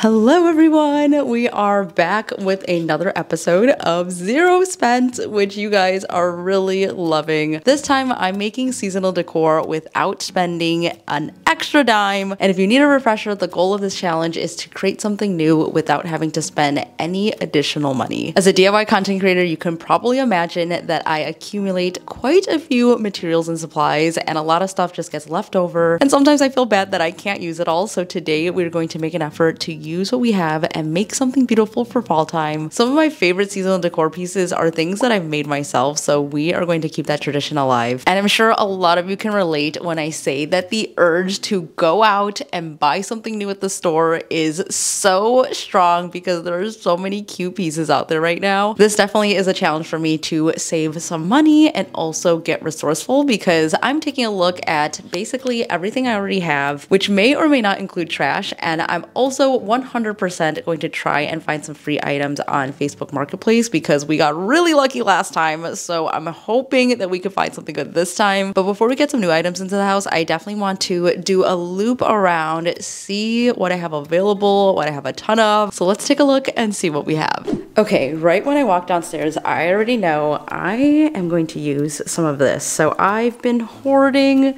Hello everyone! We are back with another episode of Zero Spent, which you guys are really loving. This time I'm making seasonal decor without spending an extra dime. And if you need a refresher, the goal of this challenge is to create something new without having to spend any additional money. As a DIY content creator, you can probably imagine that I accumulate quite a few materials and supplies, and a lot of stuff just gets left over. And sometimes I feel bad that I can't use it all. So today we're going to make an effort to use what we have and make something beautiful for fall time. Some of my favorite seasonal decor pieces are things that I've made myself, so we are going to keep that tradition alive. And I'm sure a lot of you can relate when I say that the urge to go out and buy something new at the store is so strong because there's so many cute pieces out there right now. This definitely is a challenge for me to save some money and also get resourceful, because I'm taking a look at basically everything I already have, which may or may not include trash, and I'm also 100% going to try and find some free items on Facebook Marketplace because we got really lucky last time, so I'm hoping that we can find something good this time. But before we get some new items into the house, I definitely want to do a loop around, see what I have available, what I have a ton of. So let's take a look and see what we have. Okay, right when I walk downstairs, I already know I am going to use some of this. So I've been hoarding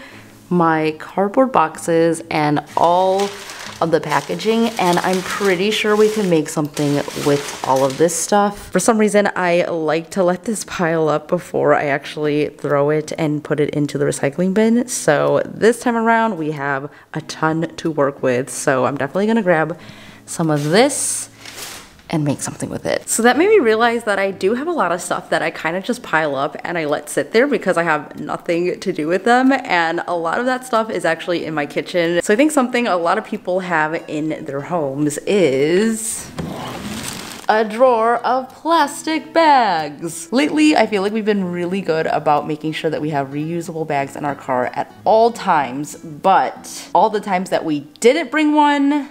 my cardboard boxes and all of the packaging, and I'm pretty sure we can make something with all of this stuff. For some reason, I like to let this pile up before I actually throw it and put it into the recycling bin. So this time around, we have a ton to work with. So I'm definitely gonna grab some of this and make something with it. So that made me realize that I do have a lot of stuff that I kind of just pile up and I let sit there because I have nothing to do with them, and a lot of that stuff is actually in my kitchen. So I think something a lot of people have in their homes is a drawer of plastic bags. Lately, I feel like we've been really good about making sure that we have reusable bags in our car at all times, but all the times that we didn't bring one,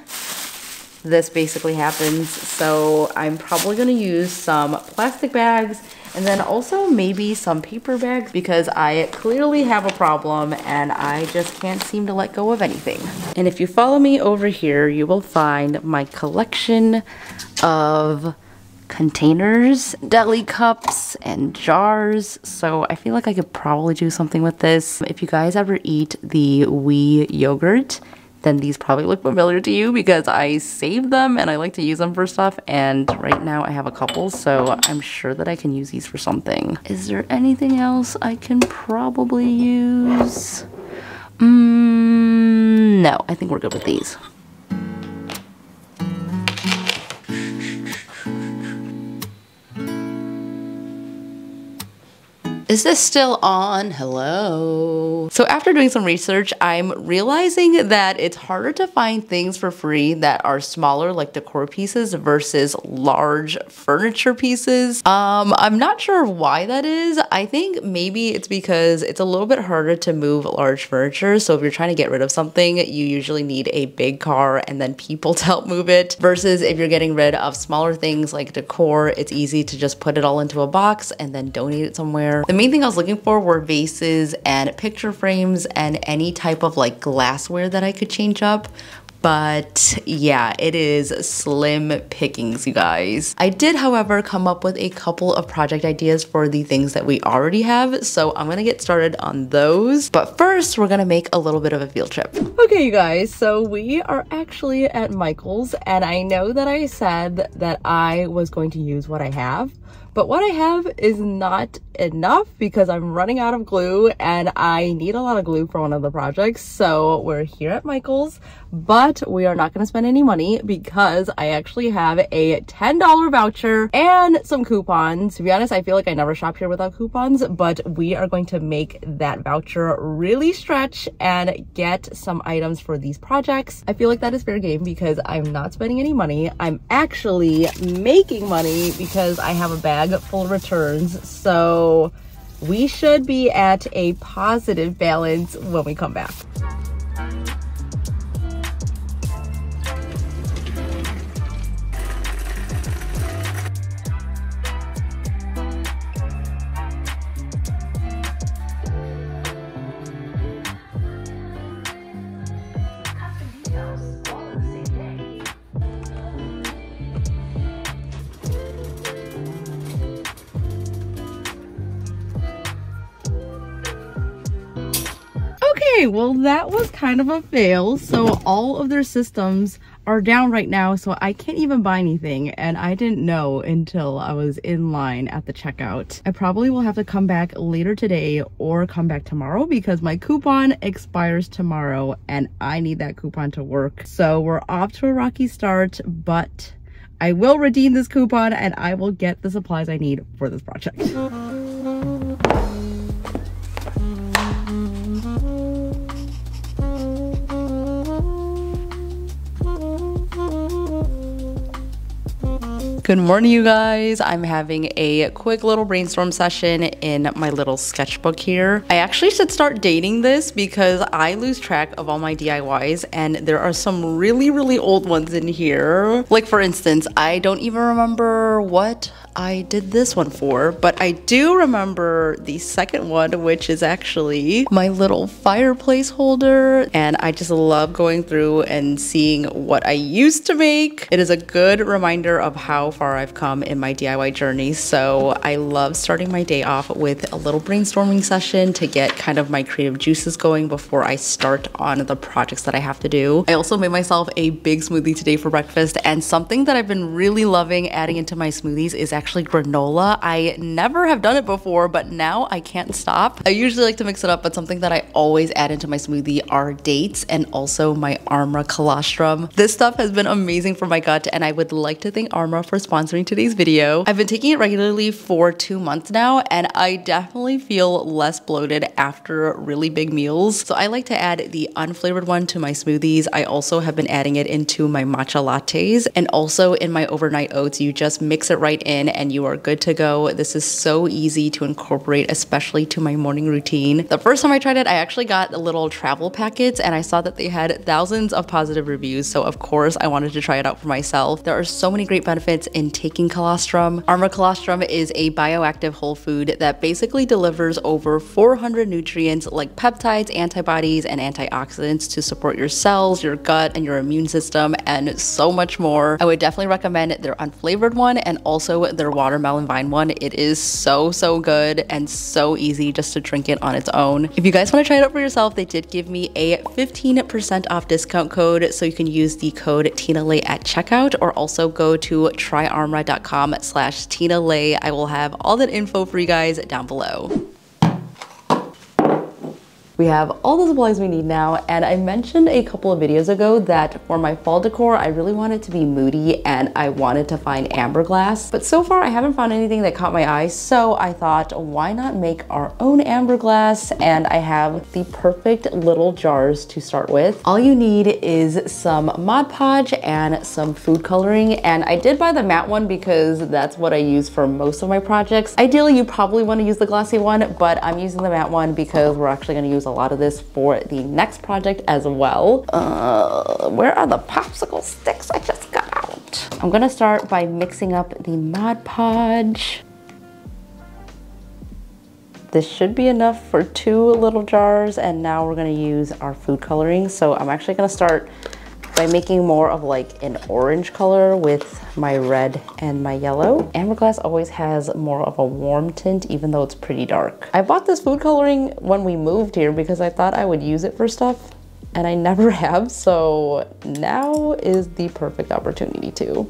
this basically happens. So I'm probably gonna use some plastic bags and then also maybe some paper bags because I clearly have a problem and I just can't seem to let go of anything. And if you follow me over here, you will find my collection of containers, deli cups, and jars. So I feel like I could probably do something with this. If you guys ever eat the wee yogurt, then these probably look familiar to you because I save them and I like to use them for stuff, and right now I have a couple, so I'm sure that I can use these for something. Is there anything else I can probably use? No, I think we're good with these. Is this still on? Hello? So after doing some research, I'm realizing that it's harder to find things for free that are smaller, like decor pieces, versus large furniture pieces. I'm not sure why that is. I think maybe it's because it's a little bit harder to move large furniture. So if you're trying to get rid of something, you usually need a big car and then people to help move it. Versus if you're getting rid of smaller things like decor, it's easy to just put it all into a box and then donate it somewhere. The main thing I was looking for were vases and picture frames and any type of like glassware that I could change up. But yeah, it is slim pickings, you guys. I did, however, come up with a couple of project ideas for the things that we already have, so I'm gonna get started on those. But first, we're gonna make a little bit of a field trip. Okay, you guys, so we are actually at Michael's, and I know that I said that I was going to use what I have, but what I have is not enough because I'm running out of glue and I need a lot of glue for one of the projects. So we're here at Michael's, but we are not going to spend any money because I actually have a $10 voucher and some coupons. To be honest, I feel like I never shop here without coupons, but we are going to make that voucher really stretch and get some items for these projects. I feel like that is fair game because I'm not spending any money. I'm actually making money because I have a bag full of returns. So we should be at a positive balance when we come back. Okay, well that was kind of a fail. So all of their systems are down right now, so I can't even buy anything, and I didn't know until I was in line at the checkout. I probably will have to come back later today or come back tomorrow because my coupon expires tomorrow and I need that coupon to work. So we're off to a rocky start, but I will redeem this coupon and I will get the supplies I need for this project. Good morning, you guys. I'm having a quick little brainstorm session in my little sketchbook here. I actually should start dating this because I lose track of all my DIYs and there are some really, really old ones in here. Like for instance, I don't even remember what I did this one for, but I do remember the second one, which is actually my little fireplace holder. And I just love going through and seeing what I used to make. It is a good reminder of how far I've come in my DIY journey. So I love starting my day off with a little brainstorming session to get kind of my creative juices going before I start on the projects that I have to do. I also made myself a big smoothie today for breakfast, and something that I've been really loving adding into my smoothies is actually granola. I never have done it before, but now I can't stop. I usually like to mix it up, but something that I always add into my smoothie are dates and also my Armra colostrum. This stuff has been amazing for my gut, and I would like to thank Armra for sponsoring today's video. I've been taking it regularly for 2 months now, and I definitely feel less bloated after really big meals. So I like to add the unflavored one to my smoothies. I also have been adding it into my matcha lattes, and also in my overnight oats. You just mix it right in and you are good to go. This is so easy to incorporate, especially to my morning routine. The first time I tried it, I actually got little travel packets and I saw that they had thousands of positive reviews. So of course I wanted to try it out for myself. There are so many great benefits in taking colostrum. Armra colostrum is a bioactive whole food that basically delivers over 400 nutrients like peptides, antibodies, and antioxidants to support your cells, your gut, and your immune system, and so much more. I would definitely recommend their unflavored one and also their watermelon vine one. It is so good and so easy just to drink it on its own. If you guys want to try it out for yourself, they did give me a 15% off discount code, so you can use the code TinaLay at checkout, or also go to tryarmra.com/TinaLay. I will have all that info for you guys down below. We have all the supplies we need now, and I mentioned a couple of videos ago that for my fall decor, I really wanted to be moody and I wanted to find amber glass. But so far, I haven't found anything that caught my eye, so I thought, why not make our own amber glass? And I have the perfect little jars to start with. All you need is some Mod Podge and some food coloring, and I did buy the matte one because that's what I use for most of my projects. Ideally, you probably want to use the glossy one, but I'm using the matte one because we're actually going to use a lot of this for the next project as well. Where are the popsicle sticks I just got out? I'm gonna start by mixing up the Mod Podge. This should be enough for 2 little jars, and now we're gonna use our food coloring. So I'm actually gonna start by making more of like an orange color with my red and my yellow. Amber glass always has more of a warm tint, even though it's pretty dark. I bought this food coloring when we moved here because I thought I would use it for stuff, and I never have, so now is the perfect opportunity to.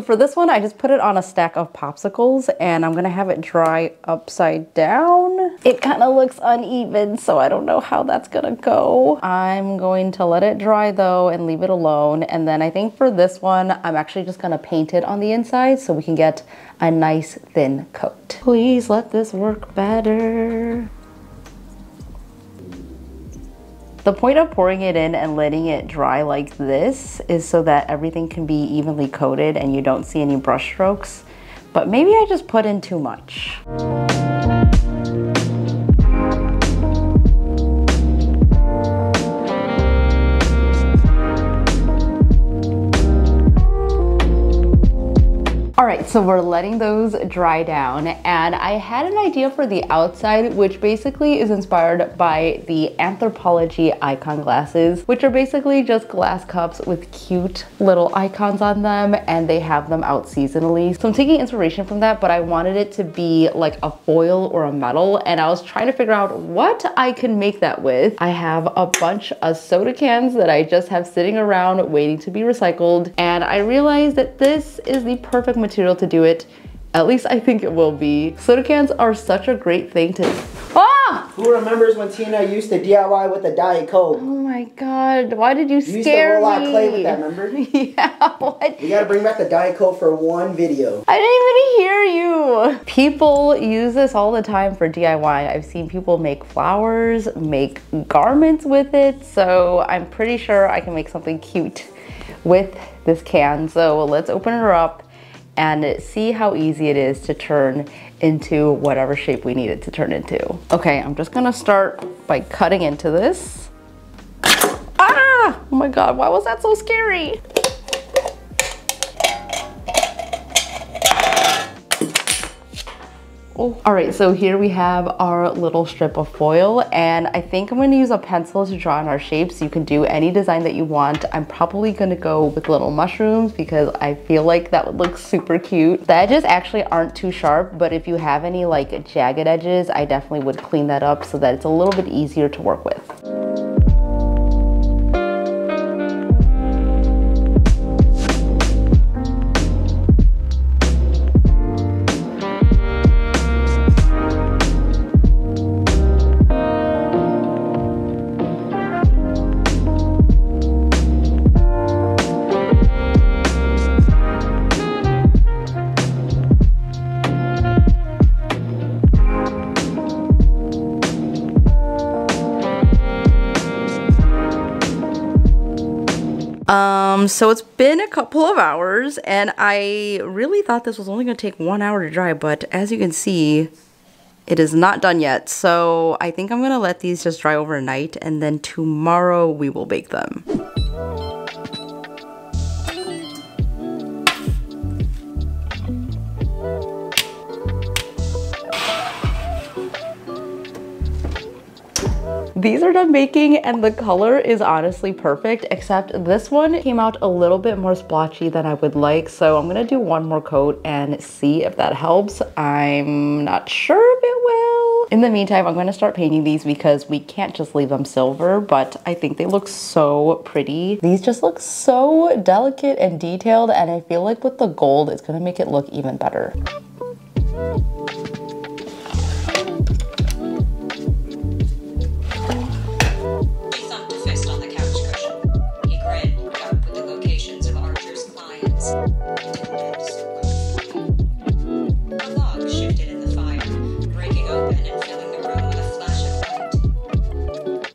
For this one, I just put it on a stack of popsicles and I'm gonna have it dry upside down. It kind of looks uneven, so I don't know how that's gonna go. I'm going to let it dry though and leave it alone. And then I think for this one, I'm actually just gonna paint it on the inside so we can get a nice thin coat. Please let this work better. The point of pouring it in and letting it dry like this is so that everything can be evenly coated and you don't see any brush strokes. But maybe I just put in too much. right, so we're letting those dry down, and I had an idea for the outside, which basically is inspired by the Anthropology icon glasses, which are basically just glass cups with cute little icons on them, and they have them out seasonally. So I'm taking inspiration from that, but I wanted it to be like a foil or a metal, and I was trying to figure out what I can make that with. I have a bunch of soda cans that I just have sitting around waiting to be recycled, and I realized that this is the perfect material to do it. At least I think it will be. Soda cans are such a great thing to... Ah! Who remembers when Tina used to DIY with a Diet Coke? Oh my god, why did you scare me? You used to roll out clay with that, remember? Yeah, what? We gotta bring back the Diet Coke for one video. I didn't even hear you. People use this all the time for DIY. I've seen people make flowers, make garments with it, so I'm pretty sure I can make something cute with this can. So let's open her up and see how easy it is to turn into whatever shape we need it to turn into. Okay, I'm just gonna start by cutting into this. Ah! Oh my god, why was that so scary? Oh. All right, so here we have our little strip of foil, and I think I'm gonna use a pencil to draw in our shapes. You can do any design that you want. I'm probably gonna go with little mushrooms because I feel like that would look super cute. The edges actually aren't too sharp, but if you have any like jagged edges, I definitely would clean that up so that it's a little bit easier to work with. So it's been a couple of hours, and I really thought this was only gonna take 1 hour to dry, but as you can see, it is not done yet. So I think I'm gonna let these just dry overnight, and then tomorrow we will bake them. These are done baking, and the color is honestly perfect, except this one came out a little bit more splotchy than I would like. So I'm gonna do one more coat and see if that helps. I'm not sure if it will. In the meantime, I'm gonna start painting these because we can't just leave them silver, but I think they look so pretty. These just look so delicate and detailed, and I feel like with the gold, it's gonna make it look even better.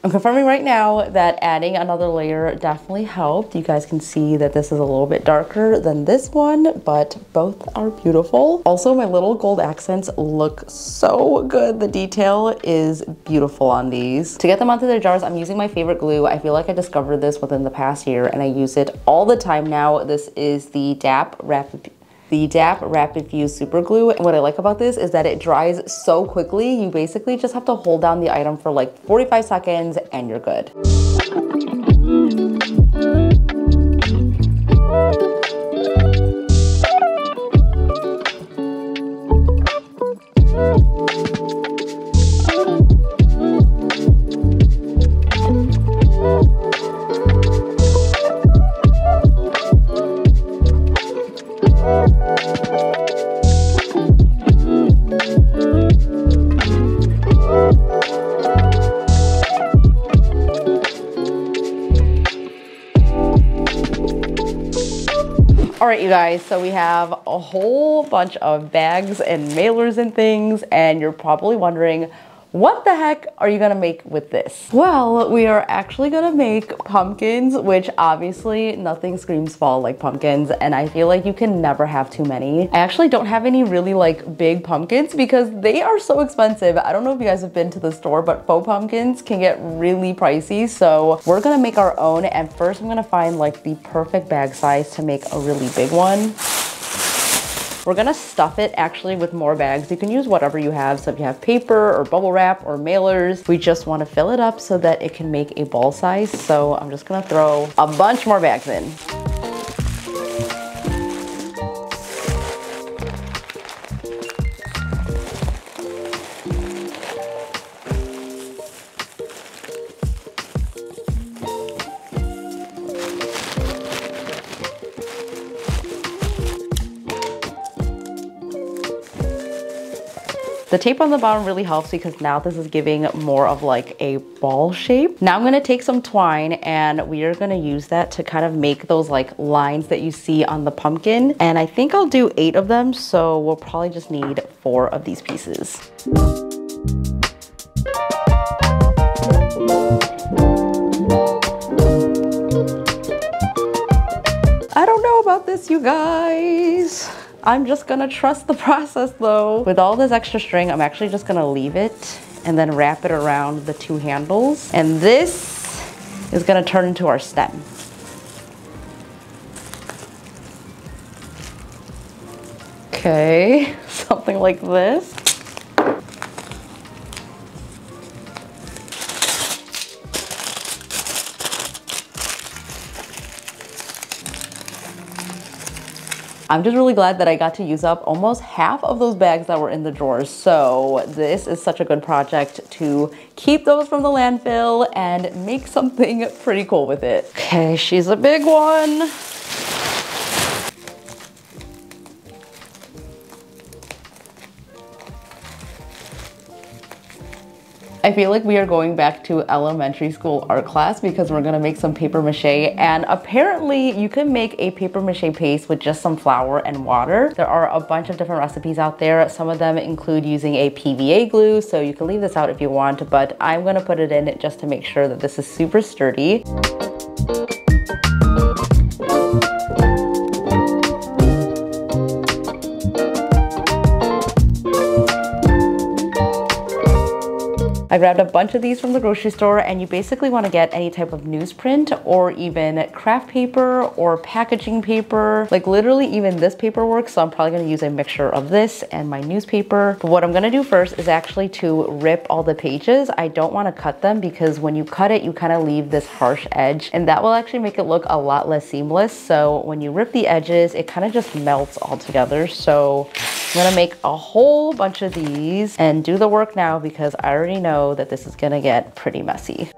I'm confirming right now that adding another layer definitely helped. You guys can see that this is a little bit darker than this one, but both are beautiful. Also, my little gold accents look so good. The detail is beautiful on these. To get them onto their jars, I'm using my favorite glue. I feel like I discovered this within the past year, and I use it all the time now. This is the DAP Rapid Fuse Super Glue. And what I like about this is that it dries so quickly. You basically just have to hold down the item for like 45 seconds and you're good. All right, you guys, so we have a whole bunch of bags and mailers and things, and you're probably wondering, what the heck are you gonna make with this? Well, we are actually gonna make pumpkins, which obviously nothing screams fall like pumpkins, and I feel like you can never have too many. I actually don't have any really like big pumpkins because they are so expensive. I don't know if you guys have been to the store, but faux pumpkins can get really pricey, so we're gonna make our own, and first I'm gonna find like the perfect bag size to make a really big one. We're gonna stuff it actually with more bags. You can use whatever you have. So if you have paper or bubble wrap or mailers, we just wanna fill it up so that it can make a ball size. So I'm just gonna throw a bunch more bags in. The tape on the bottom really helps because now this is giving more of like a ball shape. Now I'm gonna take some twine and we are gonna use that to kind of make those like lines that you see on the pumpkin. And I think I'll do 8 of them, so we'll probably just need 4 of these pieces. I don't know about this, you guys. I'm just gonna trust the process though. With all this extra string, I'm actually just gonna leave it and then wrap it around the 2 handles. And this is gonna turn into our stem. Okay, something like this. I'm just really glad that I got to use up almost half of those bags that were in the drawers. So this is such a good project to keep those from the landfill and make something pretty cool with it. Okay, she's a big one. I feel like we are going back to elementary school art class because we're gonna make some paper mache, and apparently you can make a paper mache paste with just some flour and water. There are a bunch of different recipes out there. Some of them include using a PVA glue, so you can leave this out if you want, but I'm gonna put it in just to make sure that this is super sturdy. I grabbed a bunch of these from the grocery store, and you basically want to get any type of newsprint or even craft paper or packaging paper. Like literally even this paper works, so I'm probably going to use a mixture of this and my newspaper. But what I'm going to do first is actually to rip all the pages. I don't want to cut them because when you cut it, you kind of leave this harsh edge, and that will actually make it look a lot less seamless. So when you rip the edges, it kind of just melts all together. So I'm gonna make a whole bunch of these and do the work now because I already know that this is gonna get pretty messy.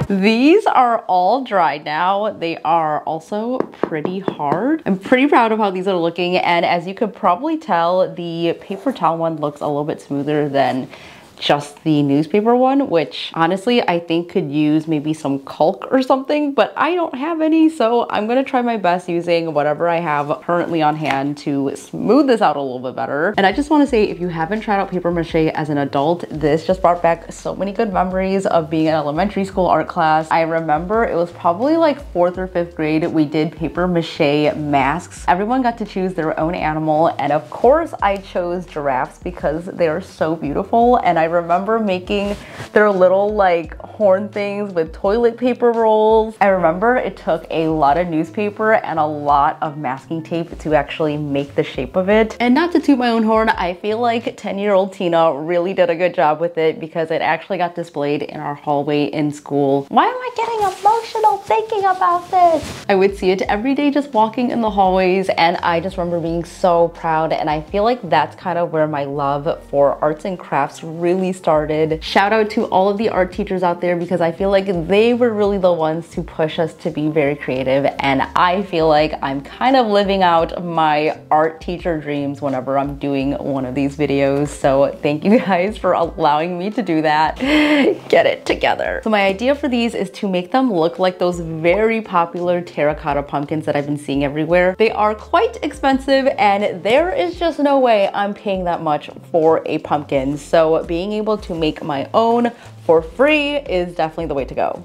These are all dried now. They are also pretty hard. I'm pretty proud of how these are looking, and as you could probably tell, the paper towel one looks a little bit smoother than just the newspaper one, which honestly I think could use maybe some caulk or something, but I don't have any, so I'm gonna try my best using whatever I have currently on hand to smooth this out a little bit better. And I just want to say, if you haven't tried out paper mache as an adult, this just brought back so many good memories of being in elementary school art class. I remember it was probably like 4th or 5th grade, we did paper mache masks. Everyone got to choose their own animal, and of course I chose giraffes because they are so beautiful. And I remember making their little like horn things with toilet paper rolls. I remember it took a lot of newspaper and a lot of masking tape to actually make the shape of it. And not to toot my own horn, I feel like 10-year-old Tina really did a good job with it because it actually got displayed in our hallway in school. Why am I getting emotional thinking about this? I would see it every day just walking in the hallways, and I just remember being so proud. And I feel like that's kind of where my love for arts and crafts really really started. Shout out to all of the art teachers out there because I feel like they were really the ones to push us to be very creative, and I feel like I'm kind of living out my art teacher dreams whenever I'm doing one of these videos. So thank you guys for allowing me to do that. Get it together. So my idea for these is to make them look like those very popular terracotta pumpkins that I've been seeing everywhere. They are quite expensive and there is just no way I'm paying that much for a pumpkin. So being able to make my own for free is definitely the way to go.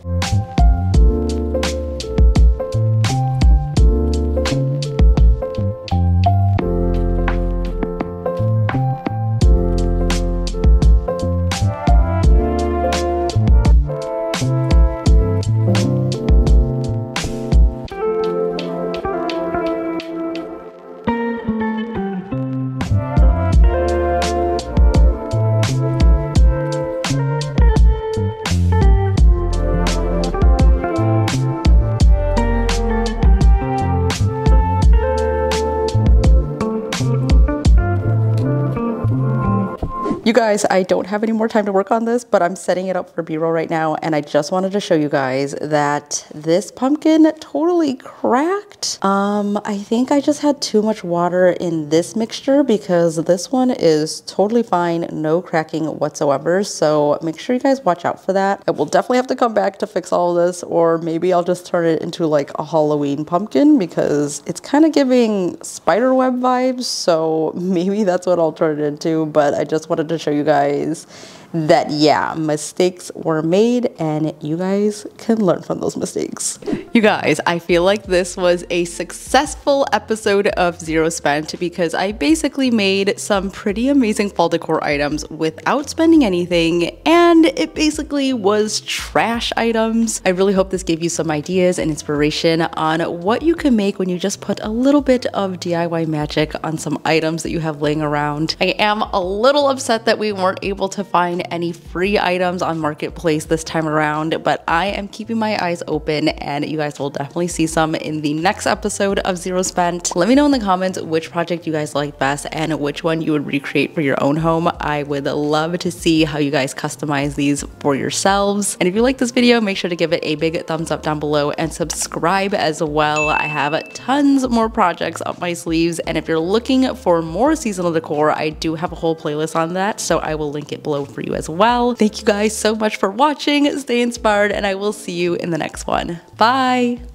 You guys, I don't have any more time to work on this, but I'm setting it up for B-roll right now, and I just wanted to show you guys that this pumpkin totally cracked. I think I just had too much water in this mixture because this one is totally fine, no cracking whatsoever, so make sure you guys watch out for that. I will definitely have to come back to fix all of this, or maybe I'll just turn it into like a Halloween pumpkin because it's kind of giving spiderweb vibes, so maybe that's what I'll turn it into, but I just wanted to show you guys that yeah, mistakes were made and you guys can learn from those mistakes. You guys, I feel like this was a successful episode of Zero Spent because I basically made some pretty amazing fall decor items without spending anything, and it basically was trash items. I really hope this gave you some ideas and inspiration on what you can make when you just put a little bit of DIY magic on some items that you have laying around. I am a little upset that we weren't able to find any free items on Marketplace this time around, but I am keeping my eyes open and you guys will definitely see some in the next episode of Zero Spent. Let me know in the comments which project you guys like best and which one you would recreate for your own home. I would love to see how you guys customize these for yourselves. And if you like this video, make sure to give it a big thumbs up down below and subscribe as well. I have tons more projects up my sleeves, and if you're looking for more seasonal decor, I do have a whole playlist on that, so I will link it below for you as well. Thank you guys so much for watching. Stay inspired, and I will see you in the next one. Bye!